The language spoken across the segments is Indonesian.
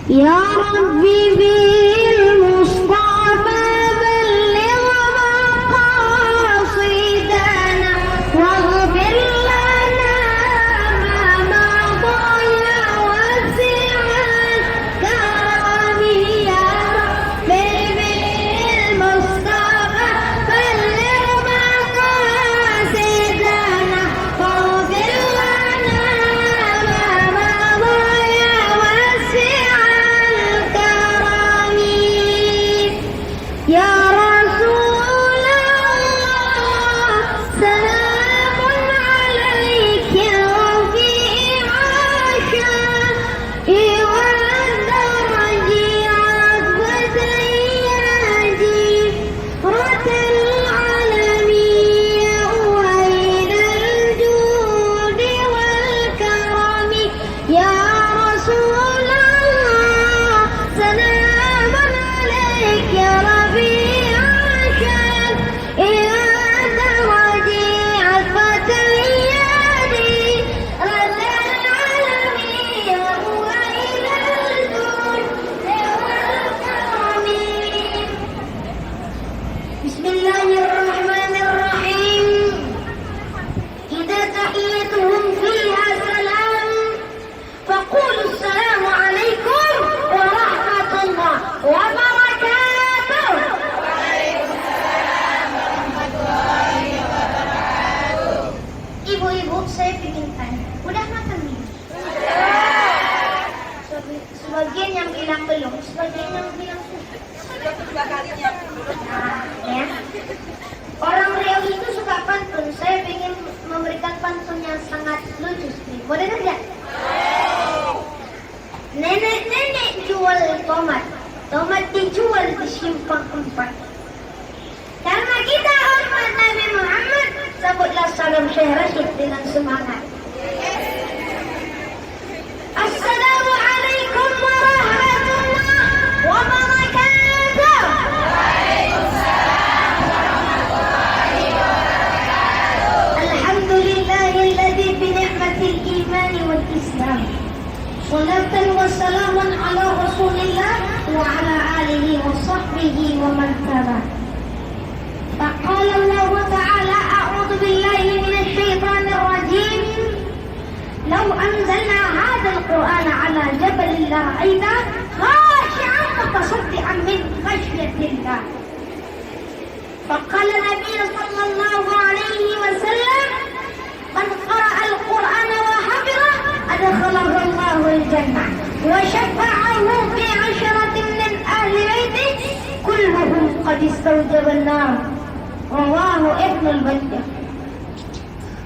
يا ربي بالمصطفى بلغ مقاصدنا واغفر لنا ما مضى وسع الكرم. يا ربي بالمصطفى بلغ مقاصدنا واغفر لنا ما مضى وسع الكرم. يا رسول الله سلام عليك وفي عاشا والدرج عقبة يدي رت العالمين وإلى الجود والكرم. يا رسول الله سلام عليك يا ربيع الشام إلى درج عقبة يدي رت العالمين وإلى الجود والكرم. بسم الله الرحمن الرحيم. إذا تحيتهم فيها سلام فقولوا السلام عليكم ورحمة الله وبركاته. Ibu-ibu, saya ingin tanya, udah makan nih? Sebagian yang bilang belum, sebagian yang bilang sudah. Ya. Orang Riau itu suka pantun. Saya ingin memberikan pantun yang sangat lucu sekali. Boleh tidak? Nenek-nenek jual tomat. Tomat dijual di simpang 4. Karena kita hormat Nabi Muhammad, sebutlah salam Syekh Rashid dengan semangat. Assalamualaikum warahmatullahi wabarakatuh. Alhamdulillahilladzi bi ni'matil iman wal islam. Salatan wa salamun ala Rasulillah wa ala alihi wa sahbihi wa man tabi'ah. فقال الله تعالى أعوذ بالله من الشيطان الرجيم لو أنزلنا هذا القرآن على جبل لرأيته خاشعا متصدعا من خشية الله. فقال النبي صلى الله عليه وسلم من قرأ القرآن وحفظه أدخله الله الجنة وشفعه في 10 من أهل بيته كلهم قد استوجب النار. رواه ابن البجة.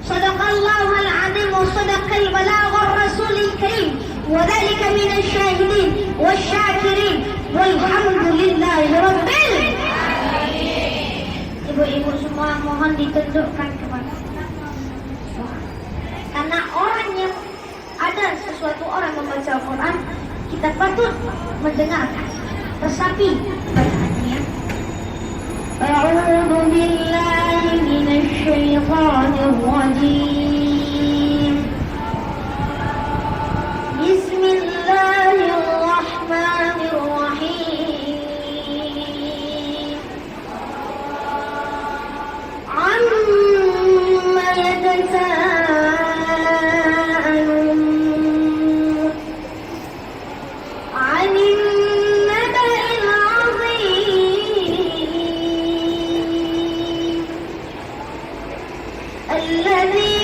صدق الله العظيم وصدق البلاغ الرسول الكريم وذلك من الشاهدين والشاكرين والحمد لله رب العالمين. Ibu-ibu semua mohon ditundukkan kepada karena orang yang ada sesuatu orang membaca Al-Quran, kita patut mendengarkan resapi bacaannya. أعوذ بالله من الشيطان الرجيم. بسم الله الرحمن الرحيم. عما يتساءلون عن النبأ العظيم الذي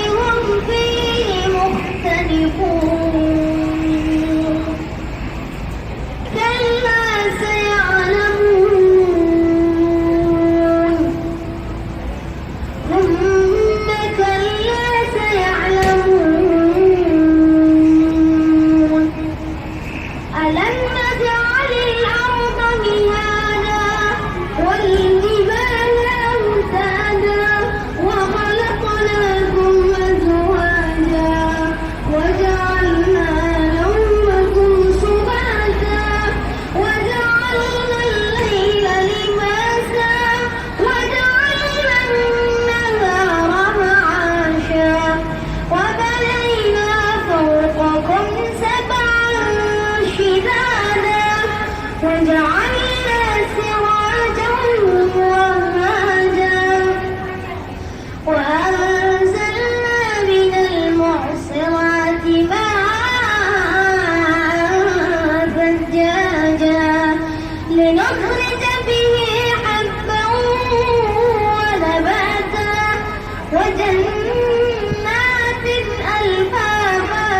وجعلنا سراجا وهاجا وأنزلنا من المعصرات ماء ثجاجا لنخرج به حبا ونباتا وجنات ألفافا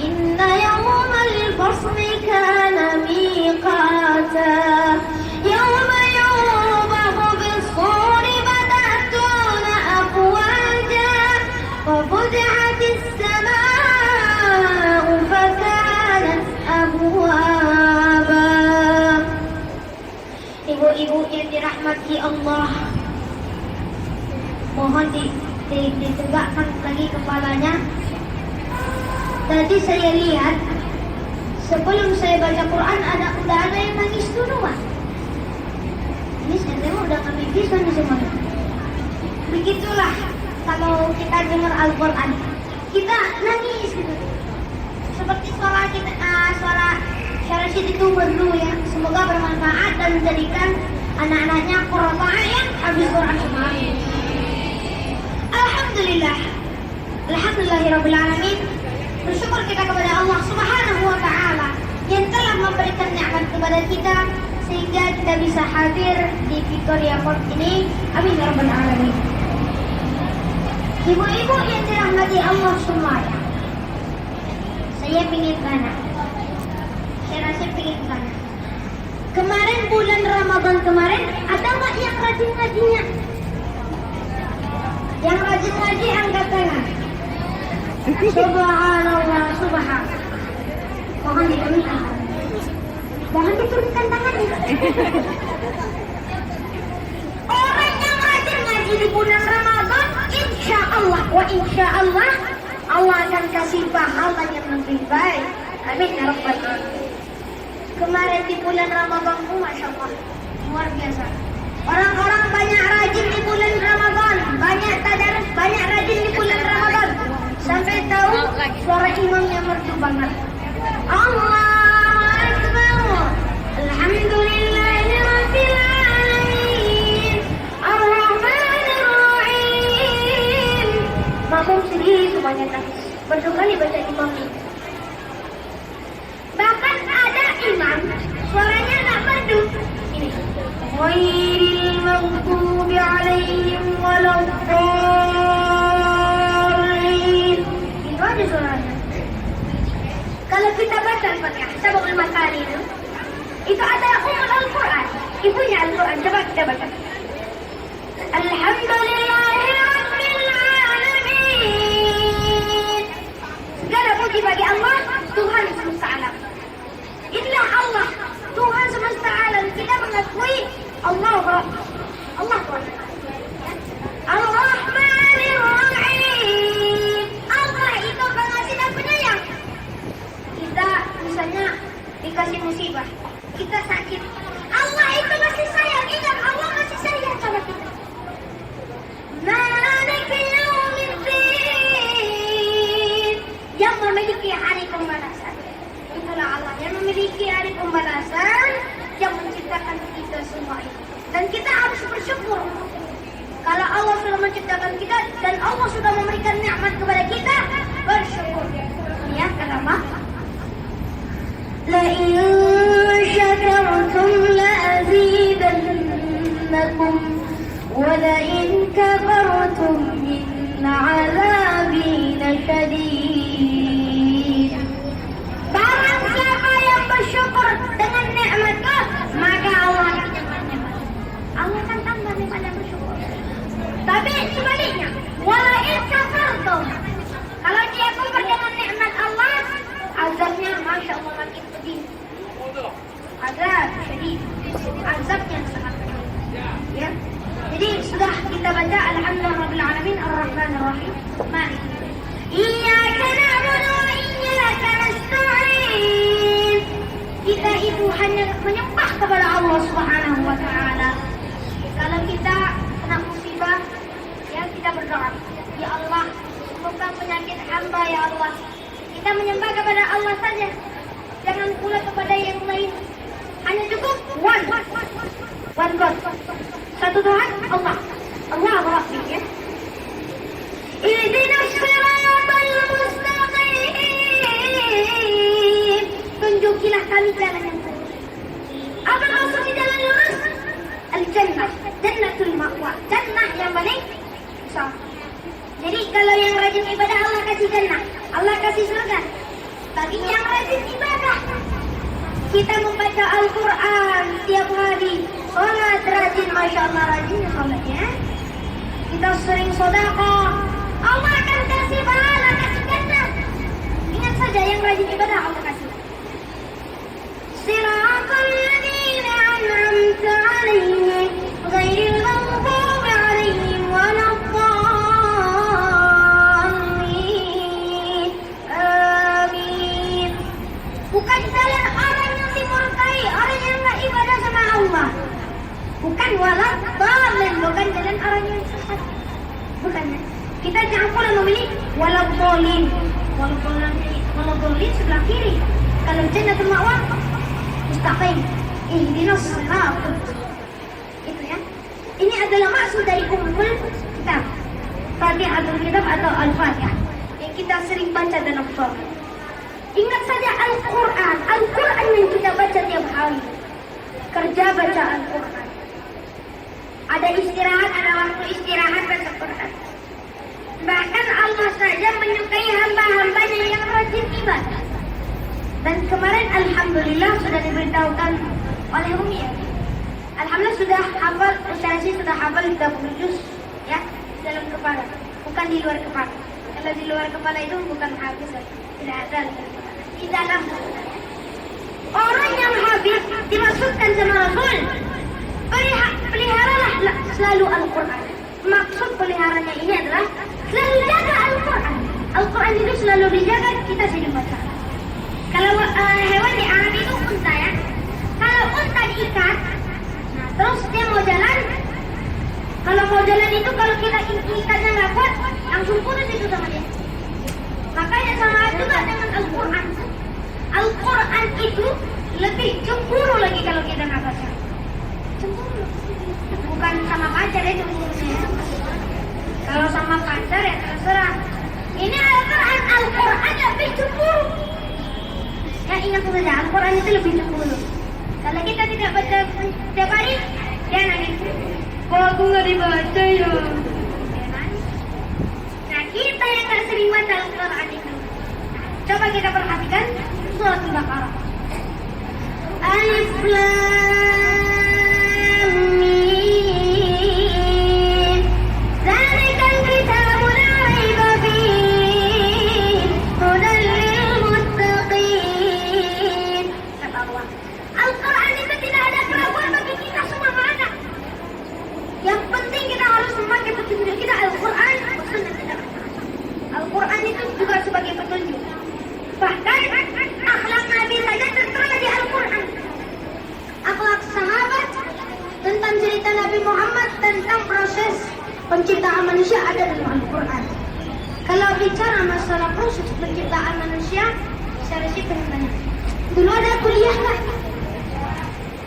إن يوم الفصل كان ميقاتا يوم ينفخ في الصور فتأتون أفواجا وفتحت السماء فكانت أبوابا. Ibu-ibu yang dirahmati Allah, mohon ditegakkan lagi kepalanya. Tadi saya lihat sebelum saya baca Quran udah ada yang nangis duluan. Ini saya tengok udah kami bisa nih semuanya. Begitulah kalau kita dengar Al-Quran, kita nangis gitu. Seperti suara kita, suara Syarashid itu merdu ya. Semoga bermanfaat dan menjadikan anak-anaknya qurratu a'yun habis Quran semua. Alhamdulillah. Alhamdulillahirabbil alamin. Bersyukur kita kepada Allah Subhanahu wa taala yang telah memberikan nikmat kepada kita sehingga kita bisa hadir di Victoria Court ini. Amin ya rabbal alamin. Ibu-ibu yang dirahmati Allah semuanya, saya ingin tanya. Saya rasa ingin tanya. Kemarin bulan Ramadan kemarin ada nggak yang rajin ngajinya? Yang rajin ngaji angkat tangan. Subhanallah, subhanallah. Mohon diturunkan. Mohon diturunkan tangannya. Orang yang rajin ngaji di bulan Ramadan, insya Allah, Allah akan kasih pahala yang lebih baik. Amin ya rabbal alamin. Kemarin di bulan Ramadan, masya Allah, luar biasa. Orang-orang banyak rajin di bulan Ramadan, banyak tadarus, banyak rajin di bulan Ramadan. Sampai tahu suara imamnya merdu banget. Allahu Akbar. Alhamdulillahirabbil alamin. Ar-Rahmanir Rahim. Makmum sedih semuanya nangis. Merdu kali baca imam ini. Bahkan ada imam suaranya enggak merdu. Ini. Ghairil maghdubi 'alaihim waladdallin. Itu aja suaranya. Kalau kita baca Al-Fatihah, Sabaqul Masani itu ada Ummul Al-Quran, ibunya Al-Quran. Coba kita baca. Alhamdulillahirabbil alamin. Segala puji bagi Allah, Tuhan semesta alam. Inilah Allah, Tuhan semesta alam. Kita mengakui Allah Rabb. Allah Tuhan. Ar-Rahmanir Rahim. Allah itu pengasih dan penyayang. Kita misalnya dikasih musibah, kita sakit. Allah itu masih sayang. Ingat, Allah masih sayang sama kita. Maliki yaumiddin. Yang memiliki hari pembalasan. Itulah Allah yang memiliki hari pembalasan, yang menciptakan kita semua ini. Dan kita harus bersyukur. Kalau Allah sudah menciptakan kita dan Allah sudah memberikan nikmat kepada kita, bersyukur. Ya, kenapa? La in syakartum la azidannakum wa la in kafartum inna 'adzabi lasyadid. Barang siapa yang bersyukur dengan nikmatku, maka Allah akan nikmat-nikmat. Allah akan tambah nikmat yang bersyukur. Tapi sebaliknya, wala in kafartum, kalau dia kufur dengan nikmat Allah, azabnya masya Allah makin pedih. Azab pedih, azabnya sangat pedih. Ya, jadi sudah kita baca Alhamdulillahirabbil alamin Ar-Rahmanir Rahim. Mari. Iyyaka na'budu wa iyyaka nasta'in. Kita itu hanya menyembah kepada Allah Subhanahu wa taala. Kalau kita kena musibah, ya kita berdoa, ya Allah, sembuhkan penyakit hamba ya Allah. Kita menyembah kepada Allah saja, jangan pula kepada yang lain. Hanya cukup one God. Satu Tuhan, Allah. Allah Rabbi, ya. Ihdinas siratal mustaqim. Tunjukilah kami jalan yang lurus. Apa maksudnya jalan lurus? Al-jannah, jannatul ma'wa. Jannah yang paling besar. Jadi kalau yang rajin ibadah Allah kasih jannah, Allah kasih surga. Bagi yang rajin ibadah, kita membaca Al-Quran tiap hari, sholat rajin, masya Allah rajin sholatnya. Kita sering sedekah, Allah akan kasih pahala, kasih jannah. Ingat saja yang rajin ibadah Allah kasih. Siratal ladzina an'amta 'alaihim ghairil maghdubi 'alaihim waladdallin. Amin. Bukan jalan orang yang dimurkai, orang yang nggak ibadah sama Allah. Bukan waladdallin, bukan jalan orang yang sesat. Bukan. Kita jangan pula memilih waladdallin. Waladdallin sebelah kiri. Kalau jannatul ma'wa mustaqim. Ihdinas siratal. Itu ya. Ini adalah maksud dari ummul kitab. Fatihatul kitab atau Al-Fatihah yang kita sering baca dalam sholat. Ingat saja Al-Quran. Al-Quran yang kita baca tiap hari. Kerja baca Al-Quran. Ada istirahat, ada waktu istirahat baca Quran. Bahkan Allah saja menyukai hamba-hambanya yang rajin ibadah. Dan kemarin Alhamdulillah sudah diberitahukan oleh Umi ya. Alhamdulillah sudah hafal, Ustazah sudah hafal 30 juz ya, dalam kepala. Bukan di luar kepala. Kalau di luar kepala itu bukan habis, tidak ada di dalam. Orang yang habis dimaksudkan sama Rasul, peliharalah selalu Al-Quran. Maksud peliharanya ini adalah selalu jaga Al-Quran. Al-Quran itu selalu dijaga, kita sering baca. Kalau hewan di Arab itu unta ya. Kalau unta diikat, nah terus dia mau jalan. Kalau mau jalan itu kalau kita ikatnya nggak kuat, langsung putus itu sama dia. Makanya sama juga dengan Al-Quran. Al-Quran itu lebih cemburu lagi kalau kita nggak baca. Cemburu. Bukan sama pacar ya cemburunya. Kalau sama pacar ya terserah. Ini Al-Quran lebih cemburu. Ya ingat saja, Al-Quran itu lebih cemburu. Kalau kita tidak baca setiap hari, dia nangis. Kok aku nggak dibaca ya? Nah kita yang nggak sering baca Al-Quran itu, coba kita perhatikan surat Al-Baqarah. Alif Lam Mim. Dzalikal kitabu la raiba fihi hudan lil muttaqin. Kata Allah, Al-Quran itu tidak ada keraguan bagi kita semua anak. Yang penting kita harus memakai petunjuk kita Al-Quran. Al-Quran itu juga sebagai petunjuk. Bahkan akhlak Nabi saja tertera di Al-Quran. Akhlak sahabat tentang cerita Nabi Muhammad tentang proses penciptaan manusia ada dalam Al-Quran. Kalau bicara masalah proses penciptaan manusia, secara singkat banyak. Dulu ada kuliah nggak?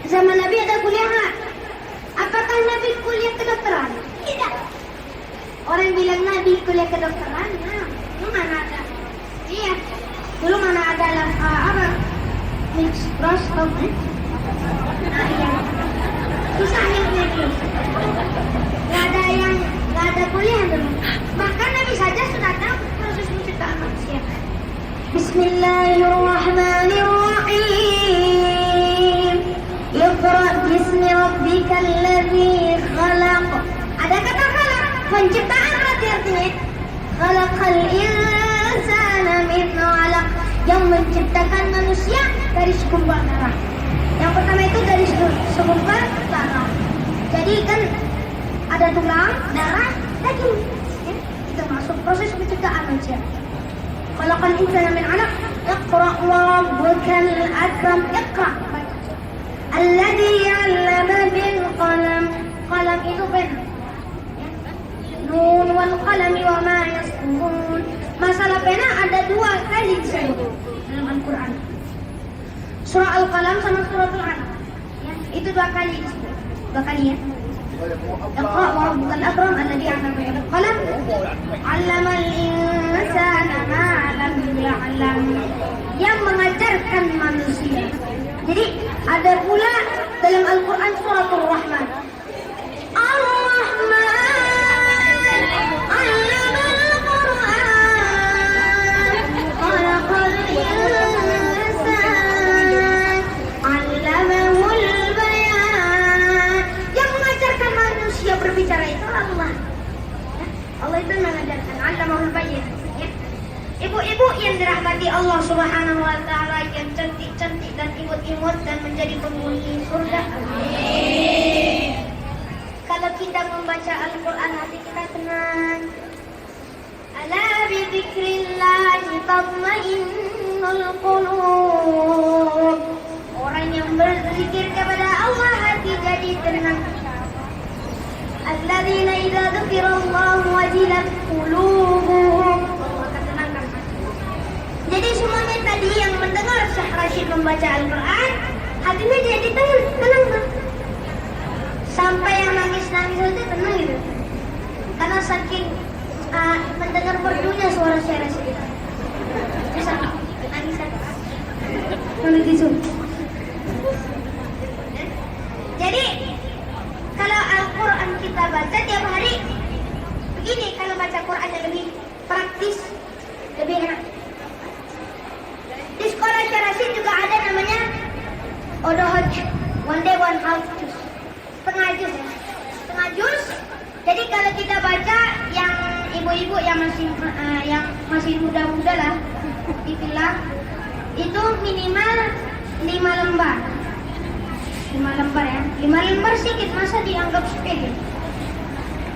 Zaman Nabi ada kuliah nggak? Apakah Nabi kuliah kedokteran? Tidak. Orang bilang Nabi kuliah kedokteran, nah, dulu mana ada? Iya, dulu mana ada apa? Mikroskop, Nah iya, susah yang nggak ada kuliah dulu. Bahkan Nabi saja sudah tahu proses penciptaan manusia. Bismillahirrahmanirrahim. Iqra bismi rabbikal ladzi khalaq. Ada kata khalaq, penciptaan berarti artinya khalaqal insana min 'alaq, yang menciptakan manusia dari segumpal darah. Yang pertama itu dari segumpal darah. Jadi kan ada tulang, darah, daging. Ya, itu masuk proses penciptaan manusia. Khalaqal insana min 'alaq. Iqra wa rabbukal akram. Iqra. Alladzi 'allama bil qalam. Qalam itu pen. Nun wal qalami wa ma yasturun. Masalah pena ada 2 kali disebut dalam Al-Quran. Surah Al-Qalam sama surah Al-Alaq. Itu 2 kali disebut. 2 kali ya. Iqra wa rabbukal akram alladzi 'allama bil qalam 'allamal insana ma lam ya'lam. Yang mengajarkan manusia. Jadi ada pula dalam Al-Qur'an suratul Rahman. Ar-Rahman 'allamal Qur'an khalaqal insan 'allamahul bayan. Yang mengajarkan manusia berbicara itu Allah. Allah itu mengajarkan 'allamahul bayan. Ibu-ibu yang dirahmati Allah Subhanahu wa taala yang cantik-cantik dan imut-imut dan menjadi penghuni surga. Amin. Kalau kita membaca Al-Qur'an hati kita tenang. Ala bi dzikrillah tatma'innul qulub. Orang yang berzikir kepada Allah hati jadi tenang. Alladzina idza dzukirallahu wajilat qulubuhum. Jadi semuanya tadi yang mendengar Syekh Rashid membaca Al-Quran, hatinya jadi tenang. Sampai yang nangis-nangis itu tenang gitu. Karena saking mendengar merdunya suara Syekh Rashid. Bisa nangis gitu. Jadi kalau Al-Quran kita baca tiap hari, begini kalau baca Quran yang lebih praktis, lebih enak. Di sekolah Syekh Rashid juga ada namanya Odohoj, one day one half juz, setengah juz ya, setengah juz. Jadi kalau kita baca yang ibu-ibu yang masih muda-muda lah, dibilang itu minimal 5 lembar. 5 lembar ya, 5 lembar sedikit masa dianggap sepele.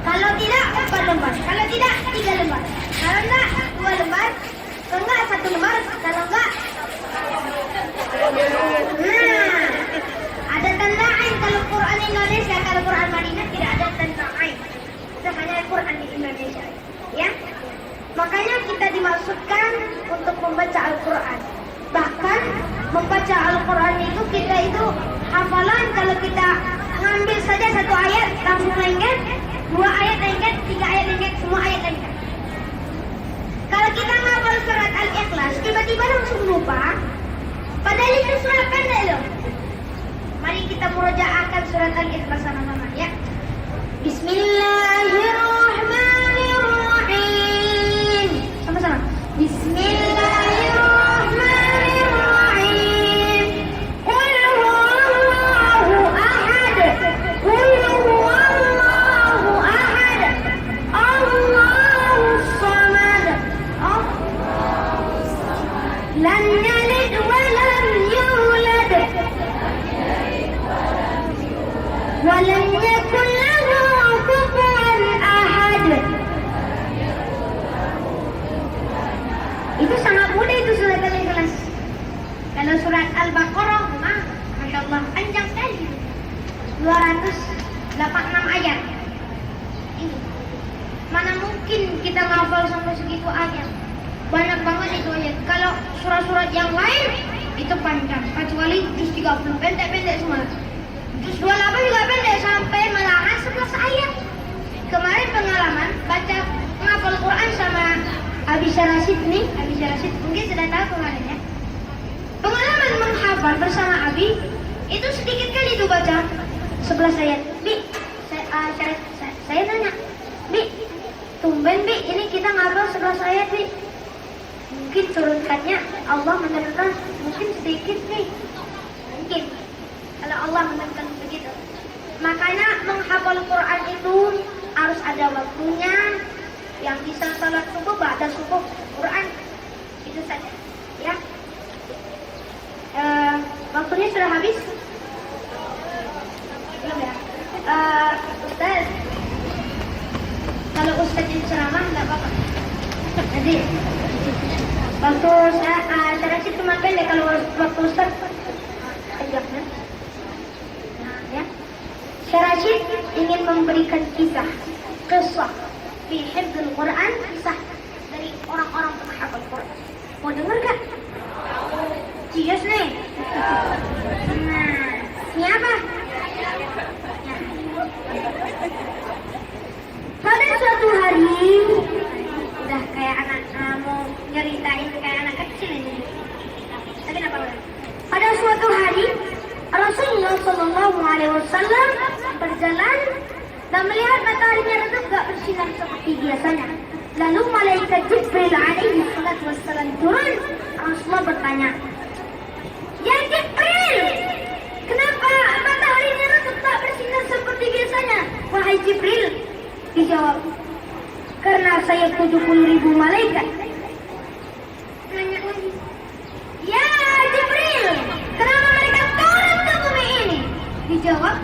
Kalau tidak 4 lembar, kalau tidak 3 lembar, kalau enggak 2 lembar. Kalau enggak 1 lembar, kalau enggak ada tanda ain. Kalau Quran Indonesia, kalau Quran Madinah tidak ada tanda ain. Itu hanya Quran di Indonesia. Ya. Makanya kita dimaksudkan untuk membaca Al-Quran. Bahkan membaca Al-Quran itu kita itu hafalan. Kalau kita ngambil saja 1 ayat langsung lengket, 2 ayat lengket, 3 ayat lengket, semua ayat lengket. Kalau kita ngapal surat Al-Ikhlas, tiba-tiba langsung lupa. Padahal itu surat pendek loh. Mari kita murojaahkan surat Al-Ikhlas sama-sama ya. Bismillahirrahmanirrahim. Sama-sama. Bismillahirrahmanirrahim. Qul huwallahu ahad. Qul huwallahu ahad. Allahus samad. Lam yalid wa lam yulad wa lam yakul lahu kufuwan ahad. Itu sangat mudah itu surat Al-Ikhlas. Kalau surat Al-Baqarah, Masya Allah, panjang sekali. 286 ayat. Ini. Mana mungkin kita ngafal sampai segitu ayat. Banyak banget itu ayat. Kalau surat-surat yang lain itu panjang, kecuali juz 30 pendek-pendek semua. Juz 28 juga pendek sampai malahan 11 ayat. Kemarin pengalaman baca menghafal Quran sama Abi Syekh Rashid nih, Abi Syekh Rashid mungkin sudah tahu kemarin ya. Pengalaman menghafal bersama Abi itu sedikit kali itu baca 11 ayat. Bi, saya nanya, Bi, tumben Bi, ini kita ngafal 11 ayat Bi. Mungkin turunkannya Allah menurunkan mungkin sedikit nih. Mungkin kalau Allah menurunkan begitu. Makanya menghafal Quran itu harus ada waktunya. Yang bisa salat subuh, ba'da subuh Quran. Itu saja ya. Waktunya sudah habis. Belum ya? Ustaz, kalau Ustaz yang ceramah enggak apa-apa. Jadi waktu saya sih cuma pendek, kalau waktu Ustaz panjang ya. Nah ya, Syekh Rashid ingin memberikan kisah fi hifdzul Quran, kisah dari orang-orang penghafal Quran. Mau dengar gak? Cius nih. Nah, ini apa? Pada suatu hari, udah kayak anak mau nyeritain kayak anak kecil ini. Tapi apa udah? Pada suatu hari, Rasulullah Shallallahu Alaihi Wasallam berjalan dan melihat mataharinya redup gak bersinar seperti biasanya. Lalu malaikat Jibril alaihi salatu wassalam turun. Rasulullah bertanya, "Ya Jibril, kenapa mataharinya redup tak bersinar seperti biasanya?" "Wahai Jibril," dijawab, "karena saya 70.000 malaikat." Nanya lagi, "Ya Jibril, kenapa mereka turun ke bumi ini?" Dijawab,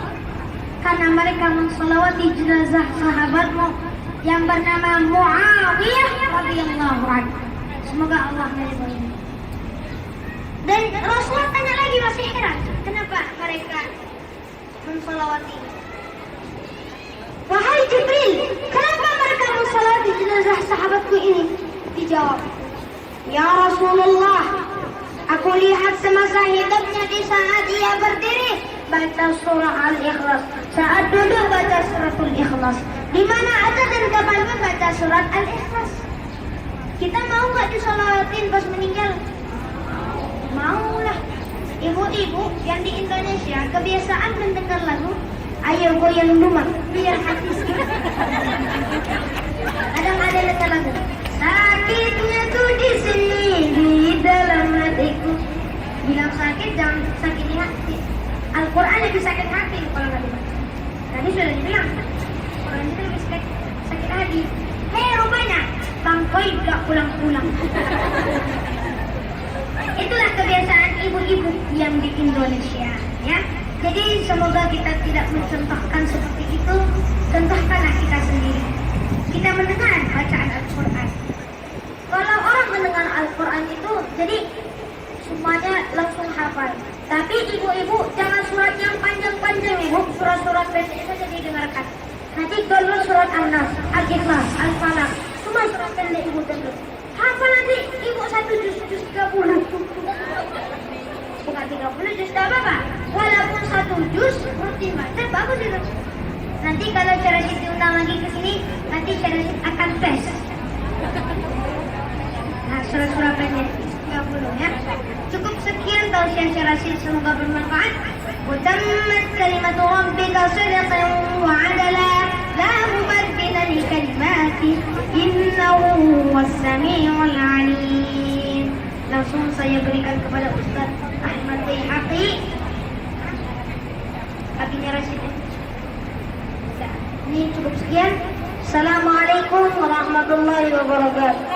"karena mereka mensolawati jenazah sahabatmu yang bernama Muawiyah radhiyallahu anhu. Semoga Allah meridhoinya." Dan Rasulullah tanya lagi, masih heran, kenapa mereka mensolawati? "Wahai Jibril, kenapa mereka mensolawati jenazah sahabatku ini?" Dijawab, "Ya Rasulullah, aku lihat semasa hidupnya di saat dia berdiri baca surah Al-Ikhlas, saat duduk baca suratul Ikhlas, di mana aja dan kapanpun baca surat Al-Ikhlas." Kita mau nggak disolawatin pas meninggal? Maulah. Ibu-ibu yang di Indonesia kebiasaan mendengar lagu "Ayo Goyang Rumah" biar hati sakit. Kadang ada dengar lagu "Sakitnya tuh di sini di dalam hatiku." Bilang sakit, jangan sakit di hati. Al-Quran lebih sakit hati kalau nggak dibaca. Tadi sudah dibilang Quran itu lebih sakit hati. Hei rupanya bangkoi gak pulang-pulang. Itulah kebiasaan ibu-ibu yang di Indonesia, ya. Jadi semoga kita tidak mencontohkan seperti itu. Contohkanlah kita sendiri. Kita mendengar bacaan Al-Quran. Kalau orang mendengar Al-Quran itu, jadi semuanya langsung hafal. Tapi ibu-ibu jangan surat yang panjang-panjang, ibu. Surat-surat pendek saja didengarkan. Nanti download surat An-Nas, Al-Ikhlas, Al-Falaq, semua surat pendek ibu download. Hafal nanti ibu 1 juz 30. Bukan 30 juz gak apa-apa. Walaupun 1 juz rutin baca, bagus itu. Nanti kalau Syara Siti undang lagi ke sini, nanti Syara Siti akan tes. Nah, surat-surat pendek 30 ya. Cukup sekian tausiah Syara Siti, semoga bermanfaat. وتمت كلمة ربك صدقا وعدلا لا مبدل لكلماته إنه هو السميع العليم. Langsung saya berikan kepada Ustaz Ahmad Bayhaqi. Abinya Rasid. Ini cukup sekian. Assalamualaikum warahmatullahi wabarakatuh.